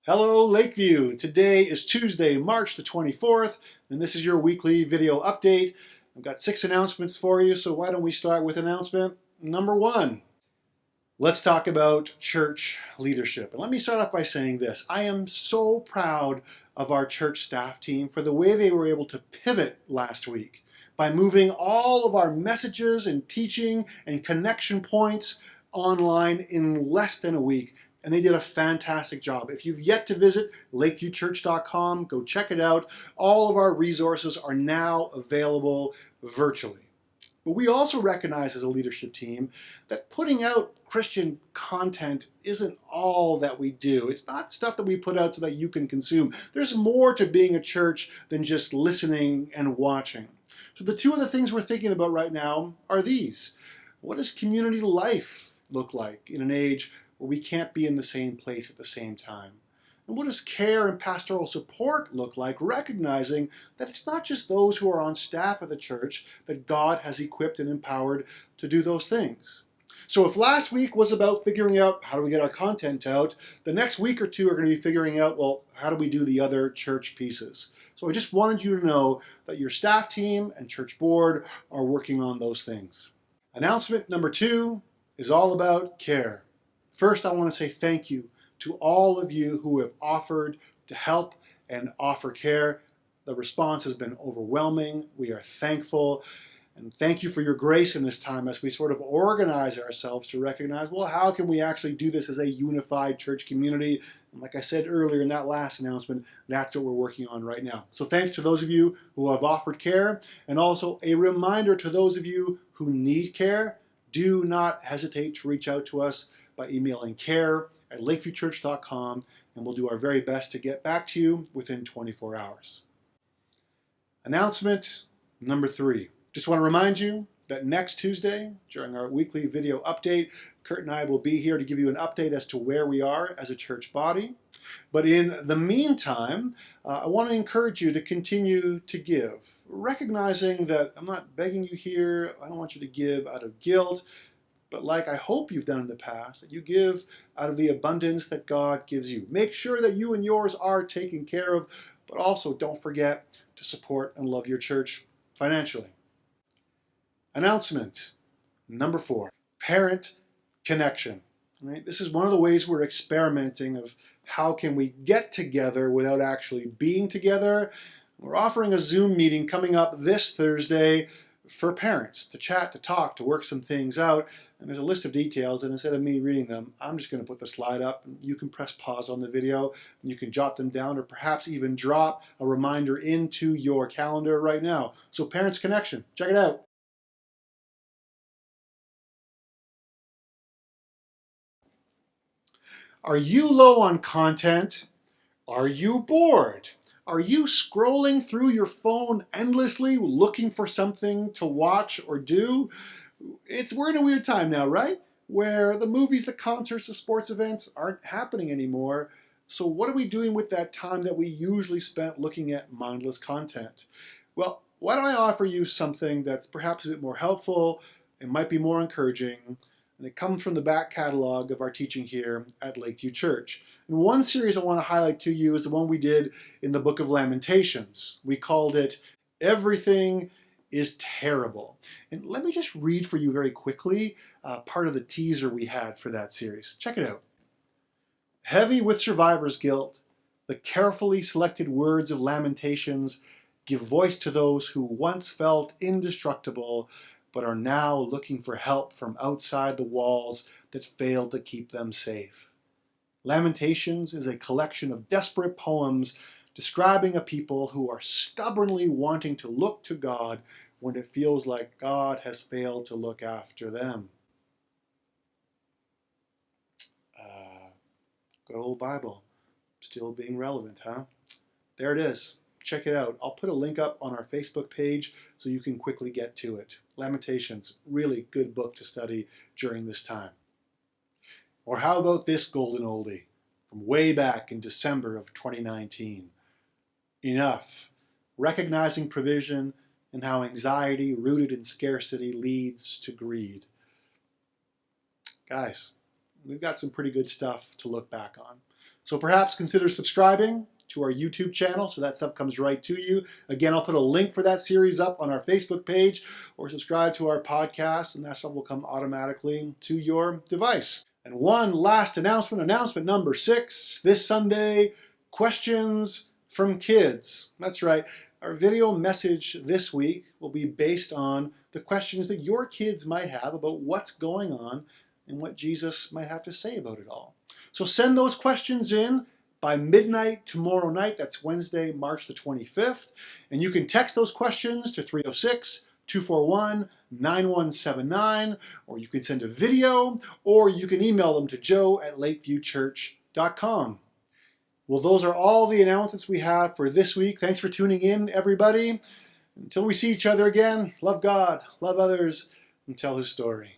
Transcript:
Hello, Lakeview. Today is Tuesday, March the 24th, and this is your weekly video update. I've got 6 announcements for you, so why don't we start with announcement number 1. Let's talk about church leadership. And let me start off by saying this. I am so proud of our church staff team for the way they were able to pivot last week by moving all of our messages and teaching and connection points online in less than a week. And they did a fantastic job. If you've yet to visit lakeviewchurch.com, go check it out. All of our resources are now available virtually. But we also recognize as a leadership team that putting out Christian content isn't all that we do. It's not stuff that we put out so that you can consume. There's more to being a church than just listening and watching. So the 2 other things we're thinking about right now are these. What does community life look like in an age where we can't be in the same place at the same time? And what does care and pastoral support look like, recognizing that it's not just those who are on staff at the church that God has equipped and empowered to do those things? So if last week was about figuring out how do we get our content out, the next week or 2 are going to be figuring out, well, how do we do the other church pieces? So I just wanted you to know that your staff team and church board are working on those things. Announcement number 2 is all about care. First, I want to say thank you to all of you who have offered to help and offer care. The response has been overwhelming. We are thankful. And thank you for your grace in this time as we sort of organize ourselves to recognize, well, how can we actually do this as a unified church community? And like I said earlier in that last announcement, that's what we're working on right now. So thanks to those of you who have offered care, and also a reminder to those of you who need care, do not hesitate to reach out to us by emailing care@lakeviewchurch.com, and we'll do our very best to get back to you within 24 hours. Announcement number 3. Just want to remind you that next Tuesday, during our weekly video update, Kurt and I will be here to give you an update as to where we are as a church body. But in the meantime, I want to encourage you to continue to give, recognizing that I'm not begging you here. I don't want you to give out of guilt. But like I hope you've done in the past, that you give out of the abundance that God gives you. Make sure that you and yours are taken care of, but also don't forget to support and love your church financially. Announcement number 4, parent connection. Right? This is one of the ways we're experimenting of how can we get together without actually being together. We're offering a Zoom meeting coming up this Thursday for parents to chat, to talk, to work some things out. And there's a list of details, and instead of me reading them, I'm just going to put the slide up. And you can press pause on the video, and you can jot them down, or perhaps even drop a reminder into your calendar right now. So Parents Connection, check it out. Are you low on content? Are you bored? Are you scrolling through your phone endlessly looking for something to watch or do? We're in a weird time now, right? Where the movies, the concerts, the sports events aren't happening anymore. So what are we doing with that time that we usually spent looking at mindless content? Well, why don't I offer you something that's perhaps a bit more helpful, it might be more encouraging, and it comes from the back catalog of our teaching here at Lakeview Church. And one series I want to highlight to you is the one we did in the book of Lamentations. We called it Everything is Terrible. And let me just read for you very quickly part of the teaser we had for that series. Check it out. Heavy with survivor's guilt, the carefully selected words of Lamentations give voice to those who once felt indestructible but are now looking for help from outside the walls that failed to keep them safe. Lamentations is a collection of desperate poems describing a people who are stubbornly wanting to look to God when it feels like God has failed to look after them. Good old Bible, still being relevant, huh? There it is. Check it out. I'll put a link up on our Facebook page so you can quickly get to it. Lamentations, really good book to study during this time. Or how about this golden oldie from way back in December of 2019? Enough. Recognizing provision and how anxiety rooted in scarcity leads to greed. Guys, we've got some pretty good stuff to look back on. So perhaps consider subscribing to our YouTube channel so that stuff comes right to you. Again, I'll put a link for that series up on our Facebook page, or subscribe to our podcast, and that stuff will come automatically to your device. And one last announcement number 6. This Sunday, questions from kids. That's right. Our video message this week will be based on the questions that your kids might have about what's going on and what Jesus might have to say about it all. So send those questions in by midnight tomorrow night. That's Wednesday, March the 25th. And you can text those questions to 306-241-9179, or you can send a video, or you can email them to joe@lakeviewchurch.com. Well, those are all the announcements we have for this week. Thanks for tuning in, everybody. Until we see each other again, love God, love others, and tell His story.